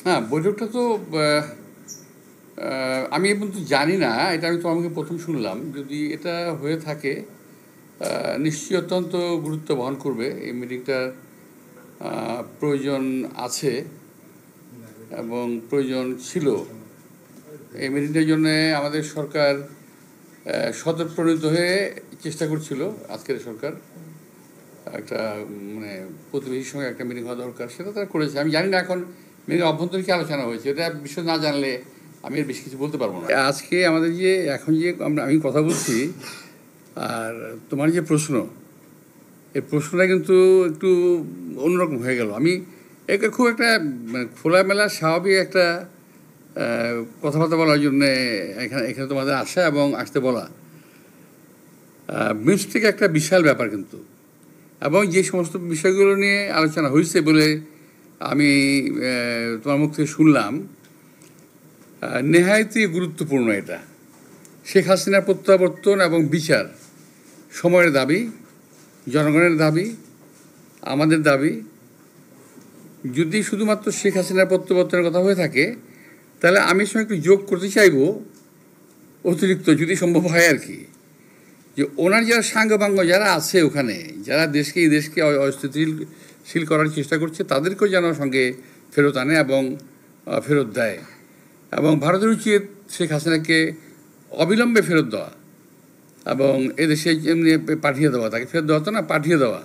হ্যাঁ, বৈঠকটা তো আমি এখন তো জানি না, এটা আমি তো আমাকে প্রথম শুনলাম। যদি এটা হয়ে থাকে নিশ্চয়ই অত্যন্ত গুরুত্ব বহন করবে। এই মিটিংটার প্রয়োজন আছে এবং প্রয়োজন ছিল। এই মিটিংটার জন্য আমাদের সরকার স্বতঃপ্রণীত হয়ে চেষ্টা করছিল। আজকের সরকার একটা মানে প্রতিবেশীর সঙ্গে একটা মিটিং হওয়া দরকার, সেটা তারা করেছে। আমি জানি না এখন মিটিং অভ্যন্তরীণ কি আলোচনা হয়েছে, এটা বিষয় না জানলে আমি এর বেশি কিছু বলতে পারবো না। আজকে আমাদের যে এখন যে আমি কথা বলছি আর তোমার যে প্রশ্ন, এই প্রশ্নটা কিন্তু একটু অন্যরকম হয়ে গেল। আমি একে খুব একটা মানে খোলামেলা স্বাভাবিক একটা কথাবার্তা বলার জন্যে এখানে এখানে তোমাদের আসা এবং আসতে বলা। মিউজিক একটা বিশাল ব্যাপার কিন্তু, এবং যে সমস্ত বিষয়গুলো নিয়ে আলোচনা হয়েছে বলে আমি তোমার মুখ থেকে শুনলাম, নেহায়তই গুরুত্বপূর্ণ। এটা শেখ হাসিনার প্রত্যাবর্তন এবং বিচার সময়ের দাবি, জনগণের দাবি, আমাদের দাবি। যদি শুধুমাত্র শেখ হাসিনার প্রত্যাবর্তনের কথা হয়ে থাকে, তাহলে আমি সঙ্গে একটু যোগ করতে চাইব অতিরিক্ত, যদি সম্ভব হয় আর কি, যে ওনার যারা সাঙ্গপাঙ্গ যারা আছে ওখানে, যারা এই দেশকে অস্থিতিশীল করার চেষ্টা করছে, তাদেরকেও যেন সঙ্গে ফেরত আনে এবং ফেরত দেয়। এবং ভারতের উচিত শেখ হাসিনাকে অবিলম্বে ফেরত দেওয়া এবং এদেশে এমনি পাঠিয়ে দেওয়া, তাকে ফেরত দেওয়া তো না, পাঠিয়ে দেওয়া,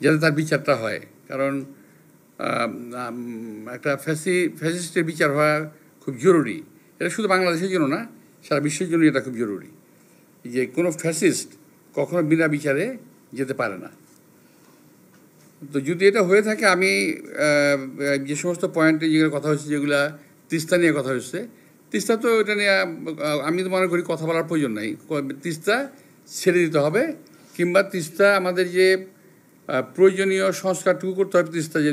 যাতে তার বিচারটা হয়। কারণ একটা ফ্যাসিস্টের বিচার হওয়া খুব জরুরি। এটা শুধু বাংলাদেশের জন্য না, সারা বিশ্বের জন্য এটা খুব জরুরি, যে কোনো ফ্যাসিস্ট কখনো বিনা বিচারে যেতে পারে না। তো যদি এটা হয়ে থাকে, আমি যে সমস্ত পয়েন্টে যেগুলো কথা হচ্ছে, যেগুলো তিস্তা নিয়ে কথা হচ্ছে, তিস্তা তো এটা নিয়ে আমি তো মনে করি কথা বলার প্রয়োজন নাই। তিস্তা ছেড়ে দিতে হবে, কিংবা তিস্তা আমাদের যে প্রয়োজনীয় সংস্কারটুকু করতে হবে, তিস্তা যে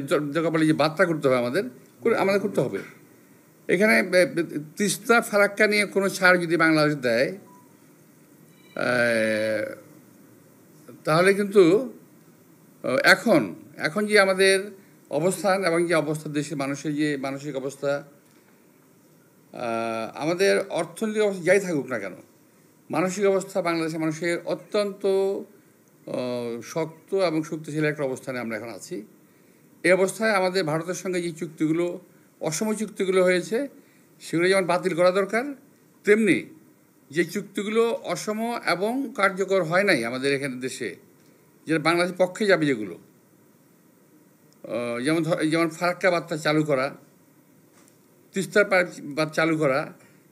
বলে যে বার্তা করতে হবে আমাদের করতে হবে। এখানে তিস্তা ফারাক্কা নিয়ে কোনো ছাড় যদি বাংলাদেশ দেয়, তাহলে কিন্তু এখন যে আমাদের অবস্থান এবং যে অবস্থা, দেশের মানুষের যে মানসিক অবস্থা, আমাদের অর্থনৈতিক অবস্থা যাই থাকুক না কেন, মানসিক অবস্থা বাংলাদেশের মানুষের অত্যন্ত শক্ত এবং শক্তিশালী একটা অবস্থানে আমরা এখন আছি। এই অবস্থায় আমাদের ভারতের সঙ্গে যে চুক্তিগুলো, অসম চুক্তিগুলো হয়েছে, সেগুলো যেমন বাতিল করা দরকার, তেমনি যে চুক্তিগুলো অসম এবং কার্যকর হয় নাই আমাদের এখানে দেশে, যেটা বাংলাদেশের পক্ষে যাবে, যেগুলো যেমন ফারাক্কা বার্তা চালু করা, তিস্তার বাদ চালু করা,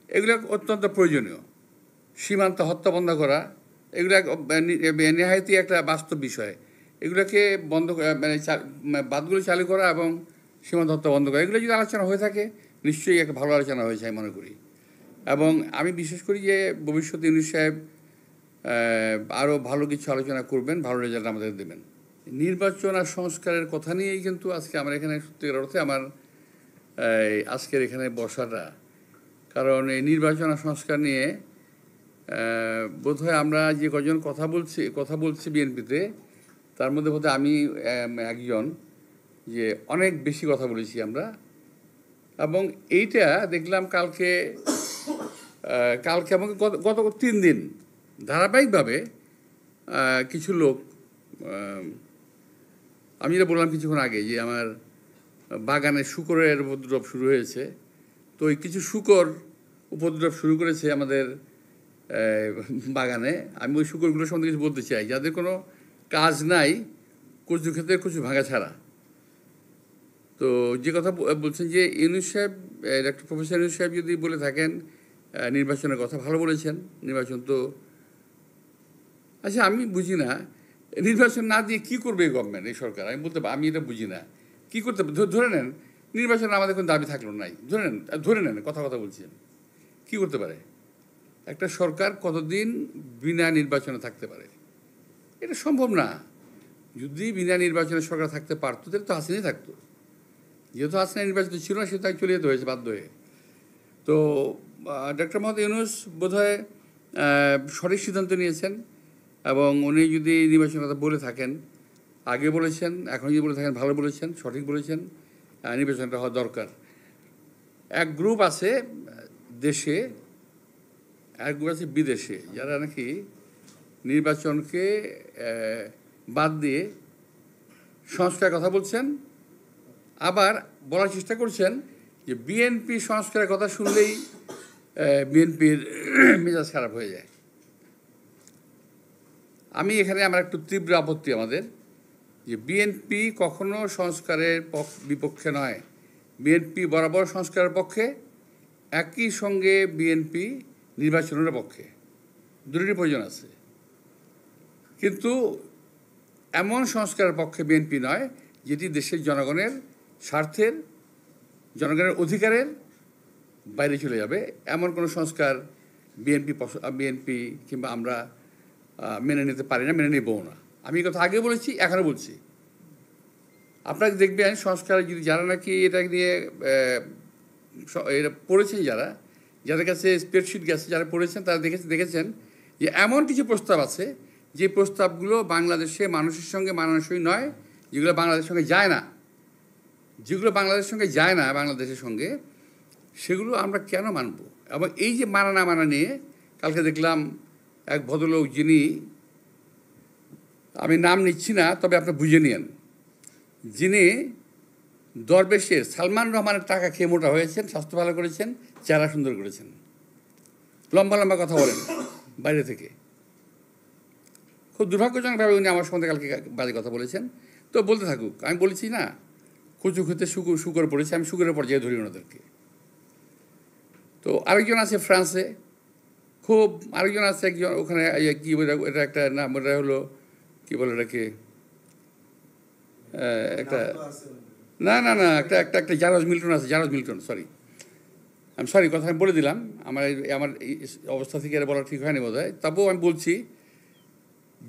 এগুলো অত্যন্ত প্রয়োজনীয়। সীমান্ত হত্যা বন্ধ করা, এগুলো নেহায়তই একটা বাস্তব বিষয়। এগুলোকে বন্ধ মানে বাদগুলো চালু করা এবং সীমান্ত হত্যা বন্ধ করা, এগুলো যদি আলোচনা হয়ে থাকে, নিশ্চয়ই একটা ভালো আলোচনা হয়েছে আমি মনে করি। এবং আমি বিশ্বাস করি যে ভবিষ্যতে ইউনূস সাহেব আরও ভালো কিছু আলোচনা করবেন, ভালো রেজাল্ট আমাদের দেবেন। নির্বাচন আর সংস্কারের কথা নিয়েই কিন্তু আজকে আমার এখানে সত্যিকার অর্থে আমার আজকের এখানে বসাটা। কারণ এই নির্বাচন আর সংস্কার নিয়ে বোধহয় আমরা যে কজন কথা বলছি বিএনপিতে, তার মধ্যে বোধহয় আমি একজন, যে অনেক বেশি কথা বলেছি আমরা। এবং এইটা দেখলাম কালকে এবং গত 3 দিন ধারাবাহিকভাবে কিছু লোক, আমি যেটা বললাম কিছুক্ষণ আগে, যে আমার বাগানে শূকরের উপদ্রব শুরু হয়েছে। তো ওই কিছু শূকর উপদ্রব শুরু করেছে আমাদের বাগানে। আমি ওই শূকরগুলোর সম্বন্ধে কিছু বলতে চাই, যাদের কোনো কাজ নাই কচু ক্ষেতের কচু ভাঙা ছাড়া। তো যে কথা বলছেন যে ইউনূস সাহেব, ডক্টর প্রফেসর ইউনূস সাহেব যদি বলে থাকেন নির্বাচনের কথা, ভালো বলেছেন। নির্বাচন তো আচ্ছা, আমি বুঝি না নির্বাচন না দিয়ে কী করবে এই গভর্নমেন্ট, এই সরকার। আমি এটা বুঝি না কী করতে। ধরে নেন নির্বাচন আমাদের কোনো দাবি থাকলো নাই, ধরে নেন কথা বলছেন, কী করতে পারে একটা সরকার? কতদিন বিনা নির্বাচনে থাকতে পারে? এটা সম্ভব না। যদি বিনা নির্বাচনে সরকার থাকতে পারতো, তাহলে তো হাসিনাই থাকতো। যেহেতু হাসিনা নির্বাচিত ছিল না, সেহেতু চলে যেতে হয়েছে বাধ্য হয়ে। তো ডক্টর মোহাম্মদ ইউনূস বোধহয় সঠিক সিদ্ধান্ত নিয়েছেন। এবং উনি যদি নির্বাচনের কথা বলে থাকেন, আগে বলেছেন, এখন যদি বলে থাকেন, ভালো বলেছেন, সঠিক বলেছেন। নির্বাচনটা হওয়া দরকার। এক গ্রুপ আছে দেশে, এক গ্রুপ আছে বিদেশে, যারা নাকি নির্বাচনকে বাদ দিয়ে সংস্কারের কথা বলছেন, আবার বলার চেষ্টা করছেন যে বিএনপি সংস্কারের কথা শুনলেই বিএনপির মেজাজ খারাপ হয়ে যায়। আমি এখানে আমার একটু তীব্র আপত্তি আমাদের, যে বিএনপি কখনো সংস্কারের বিপক্ষে নয়, বিএনপি বরাবর সংস্কারের পক্ষে, একই সঙ্গে বিএনপি নির্বাচনের পক্ষে, দুটোরই প্রয়োজন আছে। কিন্তু এমন সংস্কারের পক্ষে বিএনপি নয় যেটি দেশের জনগণের স্বার্থের, জনগণের অধিকারের বাইরে চলে যাবে, এমন কোনো সংস্কার বিএনপি কিংবা আমরা মেনে নিতে পারি না, মেনে নেবও না। আমি এই কথা আগে বলেছি, এখনও বলছি। আপনারা দেখবেন সংস্কার যদি যারা নাকি এটা নিয়ে এটা পড়েছেন, যাদের কাছে স্প্রেডশিট গেছে, যারা পড়েছেন তারা দেখেছেন যে এমন কিছু প্রস্তাব আছে যে প্রস্তাবগুলো বাংলাদেশে মানুষের সঙ্গে মানানসই নয়, যেগুলো বাংলাদেশের সঙ্গে যায় না, বাংলাদেশের সঙ্গে, সেগুলো আমরা কেন মানব? এবং এই যে মানা না মানা নিয়ে কালকে দেখলাম এক ভদ্রলোক, যিনি, আমি নাম নিচ্ছি না, তবে আপনি বুঝে নিন, যিনি দরবেশের সালমান রহমানের টাকা খেয়ে মোটা হয়েছেন, স্বাস্থ্য ভালো করেছেন, চেহারা সুন্দর করেছেন, লম্বা লম্বা কথা বলেন বাইরে থেকে। খুব দুর্ভাগ্যজনকভাবে উনি আমার সম্বন্ধে কালকে বাজে কথা বলেছেন। তো বলতে থাকুক, আমি বলেছি না, কচু খেতে শুকর পড়েছে, আমি শুকরের পর্যায়ে ধরি ওনাদেরকে। তো আরেকজন আছে ফ্রান্সে, আরেকজন আছে একজন ওখানে, কী বলে এটা একটা নাম, ওটা হলো কী বলে এটাকে, একটা না একটা জারজ মিল্টন আছে, সরি কথা আমি বলে দিলাম, আমার এই অবস্থা থেকে এটা বলা ঠিক হয়নি বোধ হয়। তবুও আমি বলছি,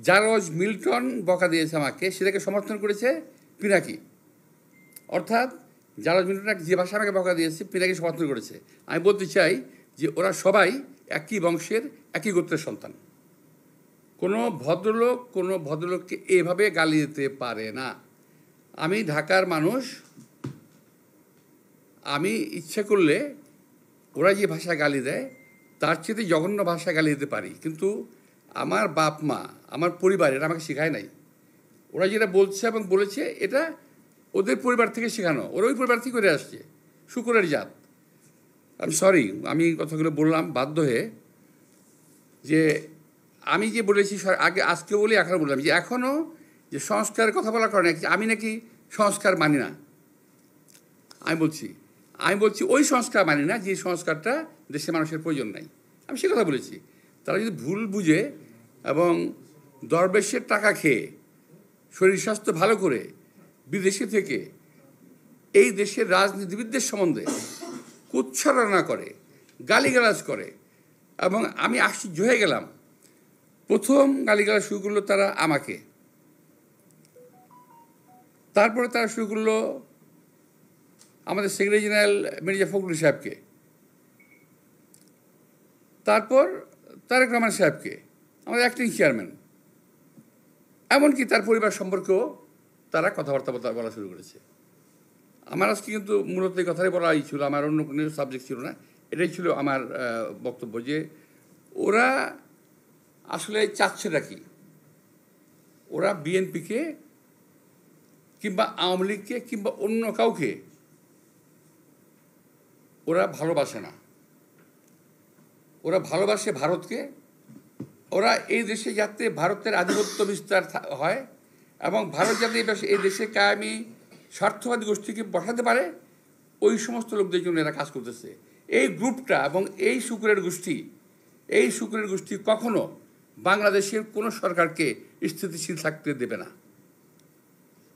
জারজ মিল্টন বকা দিয়েছে আমাকে, সেটাকে সমর্থন করেছে পিনাকি। অর্থাৎ জারজ মিল্টন যে ভাষা আমাকে বকা দিয়েছে, পিনাকি সমর্থন করেছে। আমি বলতে চাই যে ওরা সবাই একই বংশের, একই গোত্রের সন্তান। কোনো ভদ্রলোককে এভাবে গালি দিতে পারে না। আমি ঢাকার মানুষ, আমি ইচ্ছে করলে ওরা যে ভাষা গালি দেয় তার চেয়ে জঘন্য ভাষা গালি দিতে পারি, কিন্তু আমার বাপ মা, আমার পরিবার এটা আমাকে শেখায় নাই। ওরা যেটা বলছে এবং বলেছে, এটা ওদের পরিবার থেকে শেখানো, ওরা ওই পরিবার থেকে করে আসছে, শুকরের জাত। আমি সরি, আমি কথাগুলো বললাম বাধ্য হয়ে, যে আমি যে বলেছি আগে, আজকে বলি, এখনও বললাম যে এখনও যে সংস্কারের কথা বলার কারণে আমি নাকি সংস্কার মানি না। আমি বলছি ওই সংস্কার মানি না যে সংস্কারটা দেশের মানুষের প্রয়োজন নাই। আমি সে কথা বলেছি। তারা যদি ভুল বুঝে এবং দরবেশের টাকা খেয়ে শরীর স্বাস্থ্য ভালো করে বিদেশে থেকে এই দেশের রাজনীতিবিদদের সম্বন্ধে কুচ্ছারণা করে, গালিগালাজ করে, এবং আমি আশ্চর্য হয়ে গেলাম, প্রথম গালিগালাজ শুরু করলো তারা আমাকে, তারপরে তারা শুরু করলো আমাদের সেক্রেটারি জেনারেল মির্জা ফখরুল সাহেবকে, তারপর তারেক রহমান সাহেবকে, আমাদের অ্যাক্টিং চেয়ারম্যান, এমনকি তার পরিবার সম্পর্কেও তারা কথাবার্তা বলা শুরু করেছে। আমার আজকে কিন্তু মূলত এই কথাই বলাই ছিল, আমার অন্য কোনো সাবজেক্ট ছিল না। এটাই ছিল আমার বক্তব্য, যে ওরা আসলে চাচ্ছেটা কি। ওরা বিএনপিকে কিংবা আওয়ামী লীগকে কিংবা অন্য কাউকে ওরা ভালোবাসে না, ওরা ভালোবাসে ভারতকে। ওরা এই দেশে যাতে ভারতের আধিপত্য বিস্তার হয় এবং ভারত যাতে এই দেশে কায়েমি স্বার্থবাদী গোষ্ঠীকে বসাতে পারে, ওই সমস্ত লোকদের জন্য এরা কাজ করতেছে। এই গ্রুপটা এবং এই শুকুরের গোষ্ঠী কখনো বাংলাদেশের কোনো সরকারকে স্থিতিশীল থাকতে দেবে না।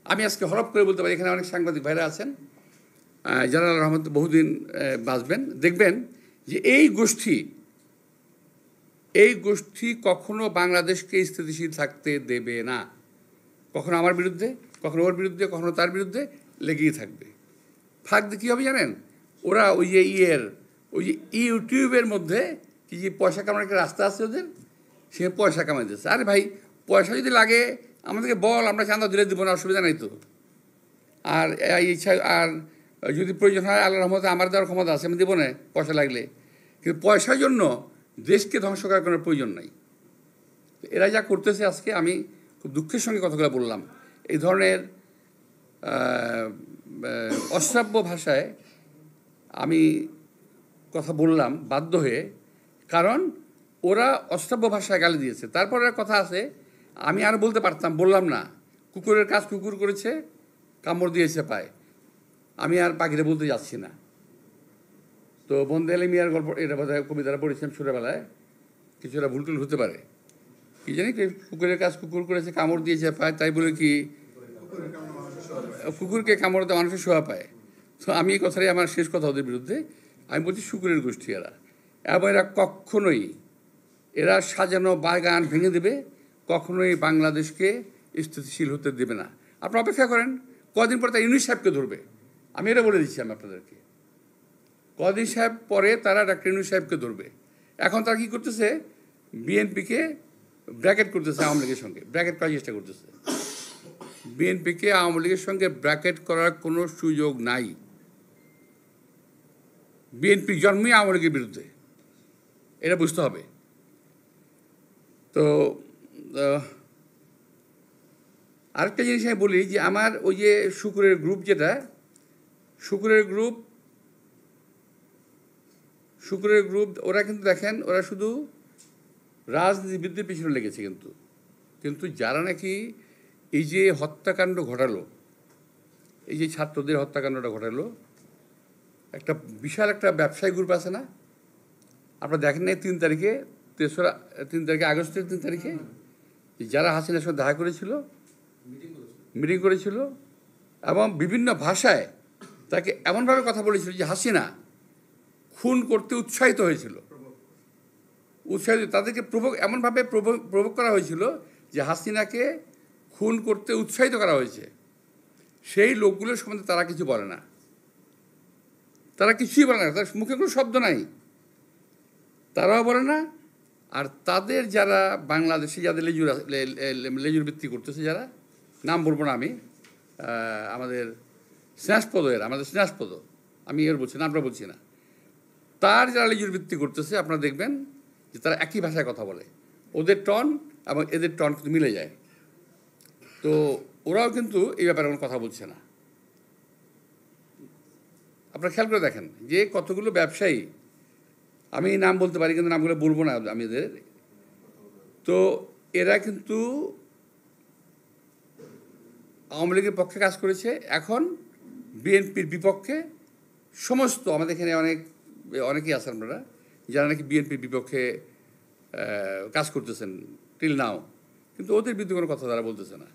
আমি আজকে হরপ করে বলতে পারি, এখানে অনেক সাংবাদিক ভাইরা আছেন যারা রহমত বহুদিন বাঁচবেন, দেখবেন যে এই গোষ্ঠী কখনো বাংলাদেশকে স্থিতিশীল থাকতে দেবে না। কখনো আমার বিরুদ্ধে, কখনো ওর বিরুদ্ধে, কখনো তার বিরুদ্ধে লেগেই থাকবে। ফাঁক দিয়ে কী হবে জানেন? ওরা ওই যে ইউটিউবের মধ্যে কি যে পয়সা কামানোর একটা রাস্তা আছে ওদের, সে পয়সা কামাইতেছে। আরে ভাই, পয়সা যদি লাগে আমাদেরকে বল, আমরা চাঁদা দিলে দিব না, অসুবিধা নাই তো। আর যদি প্রয়োজন হয় আল্লাহর রহমতে আমার দেওয়ার ক্ষমতা আছে, আমি দেবো না পয়সা লাগলে, কিন্তু পয়সার জন্য দেশকে ধ্বংস করার কোনো প্রয়োজন নাই। এরা যা করতেছে আজকে, আমি খুব দুঃখের সঙ্গে কথাগুলো বললাম, এই ধরনের অশ্রাব্য ভাষায় আমি কথা বললাম বাধ্য হয়ে, কারণ ওরা অশ্রাব্য ভাষায় গালি দিয়েছে। তারপরে কথা আছে, আমি আর বলতে পারতাম, বললাম না, কুকুরের কাজ কুকুর করেছে, কামড় দিয়েছে পায়, আমি আর পাখিটা বলতে যাচ্ছি না। তো বন্দে আলী মিয়ার গল্প, এটা বোধহয় কবিতাটা পড়েছিলাম ছোটোবেলায়, কিছুটা ভুল টুল হতে পারে, কি জানি, কুকুরের কাজ কুকুর করেছে, কামড় দিয়েছে পায়, তাই বলে কি কুকুরকে কামড় দেওয়া মানুষের শোয়া পায়? তো আমি এই কথাটাই আমার শেষ কথা ওদের বিরুদ্ধে। আমি বলছি শুকুরের গোষ্ঠী এরা, এবং এরা কখনোই, এরা সাজানো বাগান ভেঙে দেবে, কখনোই বাংলাদেশকে স্থিতিশীল হতে দেবে না। আপনারা অপেক্ষা করেন, কদিন পরে তারা ইউনূস সাহেবকে ধরবে, আমি এটা বলে দিচ্ছি আমি আপনাদেরকে। কদিন সাহেব পরে তারা ডাক্তার ইউনূস সাহেবকে ধরবে। এখন তারা কী করতেছে, বিএনপিকে ব্র্যাকেট করতেছে আওয়ামী লীগের সঙ্গে, ব্র্যাকেট করার চেষ্টা করতেছে। বিএনপিকে আওয়ামী লীগের সঙ্গে ব্র্যাকেট করার কোনো সুযোগ নাই। বিএনপি জন্মই আওয়ামী লীগের বিরুদ্ধে, এটা বুঝতে হবে। তো আরেকটা জিনিস আমি বলি, যে আমার ওই যে শুকুরের গ্রুপ, যেটা শুকুরের গ্রুপ, ওরা কিন্তু দেখেন, ওরা শুধু রাজনীতিবিদদের পিছনে লেগেছে, কিন্তু যারা নাকি এই যে হত্যাকাণ্ড ঘটালো, এই যে ছাত্রদের হত্যাকাণ্ডটা ঘটালো, একটা বিশাল একটা ব্যবসায়ী গ্রুপ আছে না, আপনারা দেখেন না 3 তারিখে, 3 তারিখে আগস্টের 3 তারিখে যারা হাসিনার সঙ্গে দেখা করেছিল, মিটিং করেছিল, এবং বিভিন্ন ভাষায় তাকে এমনভাবে কথা বলেছিল যে হাসিনা খুন করতে উৎসাহিত হয়েছিল, তাদেরকে এমনভাবে প্রভোগ করা হয়েছিল যে হাসিনাকে খুন করতে উৎসাহিত করা হয়েছে। সেই লোকগুলোর সম্বন্ধে তারা কিছু বলে না, তারা কিছুই বলে না, তার মুখে কোনো শব্দ নাই, তারাও বলে না। আর তাদের যারা বাংলাদেশে যাদের লেজুর বৃত্তি করতেছে, যারা নাম বলবো না আমি, আমাদের স্নেহাসপদ, আমি এর বলছি না, আপনারা বলছি না, তার যারা লেজুর বৃত্তি করতেছে, আপনারা দেখবেন যে তারা একই ভাষায় কথা বলে, ওদের টন এবং এদের টন কিন্তু মিলে যায়। তো ওরাও কিন্তু এই ব্যাপারে কোনো কথা বলছে না। আপনারা খেয়াল করে দেখেন যে কতগুলো ব্যবসায়ী, আমি নাম বলতে পারি কিন্তু নামগুলো বলবো না আমি এদের, তো এরা কিন্তু আওয়ামী লীগের পক্ষে কাজ করেছে, এখন বিএনপির বিপক্ষে সমস্ত, আমাদের এখানে অনেকেই আছেন আপনারা যারা নাকি বিএনপির বিপক্ষে কাজ করতেছেন টিল নাও, কিন্তু ওদের বিরুদ্ধে কোনো কথা তারা বলতেছে না।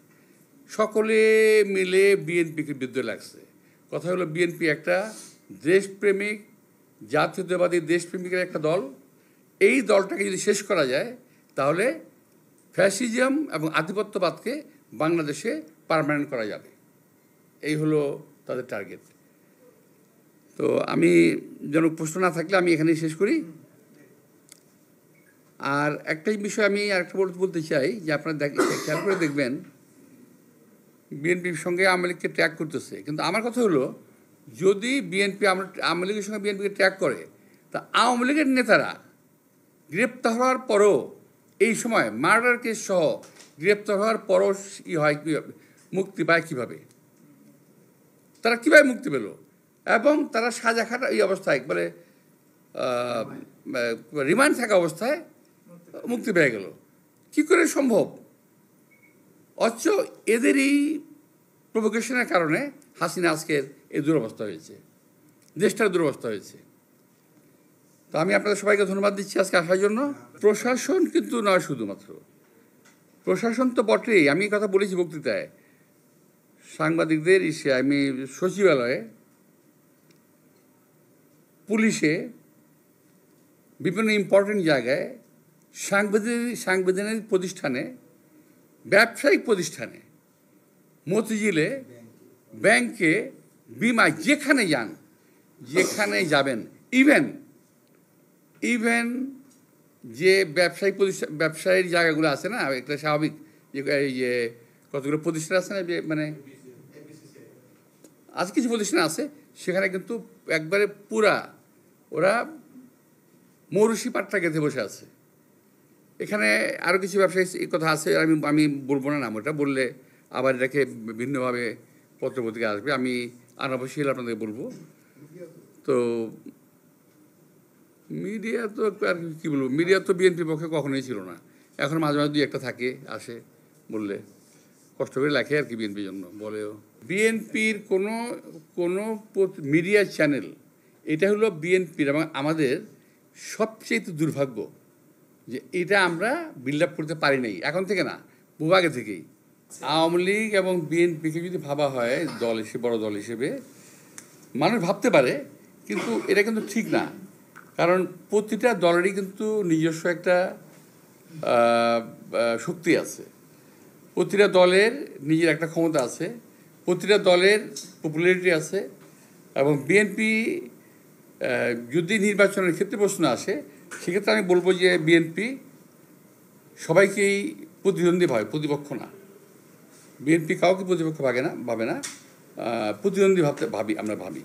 সকলে মিলে বিএনপিকে বিরুদ্ধে লাগছে। কথা হলো, বিএনপি একটা দেশপ্রেমিক, জাতীয়তাবাদী দেশপ্রেমিকের একটা দল। এই দলটাকে যদি শেষ করা যায়, তাহলে ফ্যাসিজম এবং আধিপত্যবাদকে বাংলাদেশে পার্মানেন্ট করা যাবে। এই হলো তাদের টার্গেট। তো আমি যেন প্রশ্ন না থাকলে আমি এখানেই শেষ করি। আর একটাই বিষয় আমি আরেকটা বলতে চাই, যে আপনারা খেয়াল করে দেখবেন, বিএনপির সঙ্গে আওয়ামী লীগকে ট্র্যাক করতেছে, কিন্তু আমার কথা হলো, যদি বিএনপি আওয়ামী লীগের সঙ্গে বিএনপিকে ট্র্যাক করে, তা আওয়ামী লীগের নেতারা গ্রেপ্তার হওয়ার পরও, এই সময় মার্ডার কেস সহ গ্রেপ্তার হওয়ার পরও হয় কীভাবে, মুক্তি পায় কীভাবে, তারা কীভাবে মুক্তি পেল, এবং তারা সাজা খাটা এই অবস্থায়, একবারে রিমান্ড থাকা অবস্থায় মুক্তি পেয়ে গেল, কী করে সম্ভব? অথচ এদেরই প্রভোকেশনের কারণে হাসিনা আজকের এই দুরবস্থা হয়েছে, দেশটার দুরবস্থা হয়েছে। তো আমি আপনাদের সবাইকে ধন্যবাদ দিচ্ছি আজকে আসার জন্য। প্রশাসন কিন্তু নয় শুধুমাত্র, প্রশাসন তো বটেই, আমি কথা বলেছি বক্তৃতায়, সাংবাদিকদের আমি সচিবালয়ে, পুলিশে, বিভিন্ন ইম্পর্টেন্ট জায়গায়, সাংবিধানিক প্রতিষ্ঠানে, ব্যবসায়িক প্রতিষ্ঠানে, মতিঝিলে, ব্যাংকে, বিমায়, যেখানে যাবেন, ইভেন যে ব্যবসায়ীর জায়গাগুলো আছে না, একটা স্বাভাবিক যে এই যে কতগুলো প্রতিষ্ঠান আছে না, যে মানে আজ কিছু প্রতিষ্ঠান আছে, সেখানে কিন্তু একবারে পুরা ওরা মৌরুষি পাট্টা গেঁথে বসে আছে। এখানে আরও কিছু ব্যবসায়ী এই কথা আছে, আমি বলবো না, নাম ওটা বললে আবার এটাকে ভিন্নভাবে পত্রপত্রিকা আসবে, আমি আনাবশ্যক আপনাদের বলবো। তো মিডিয়া তো আর কী বলবো, মিডিয়া তো বিএনপির পক্ষে কখনোই ছিল না, এখন মাঝে মাঝে দুই একটা থাকে আসে, বললে কষ্ট করে লেখে আর কি বিএনপির জন্য বলেও। বিএনপির কোনো কোনো মিডিয়া চ্যানেল, এটা হলো বিএনপির এবং আমাদের সবচেয়ে দুর্ভাগ্য যে এটা আমরা বিল্ড আপ করতে পারি নাই এখন থেকে না, বহু আগে থেকেই। আওয়ামী লীগ এবং বিএনপিকে যদি ভাবা হয় দল হিসেবে, বড় দল হিসেবে মানুষ ভাবতে পারে, কিন্তু এটা কিন্তু ঠিক না। কারণ প্রতিটা দলেরই কিন্তু নিজস্ব একটা শক্তি আছে, প্রতিটা দলের নিজের একটা ক্ষমতা আছে, প্রতিটা দলের পপুলারিটি আছে। এবং বিএনপি যদি নির্বাচনের ক্ষেত্রে প্রশ্ন আসে, সেক্ষেত্রে আমি বলবো যে বিএনপি সবাইকেই প্রতিদ্বন্দ্বী ভাবে, প্রতিপক্ষ না। বিএনপি কাউকে প্রতিপক্ষ ভাবে না, প্রতিদ্বন্দ্বী আমরা ভাবি।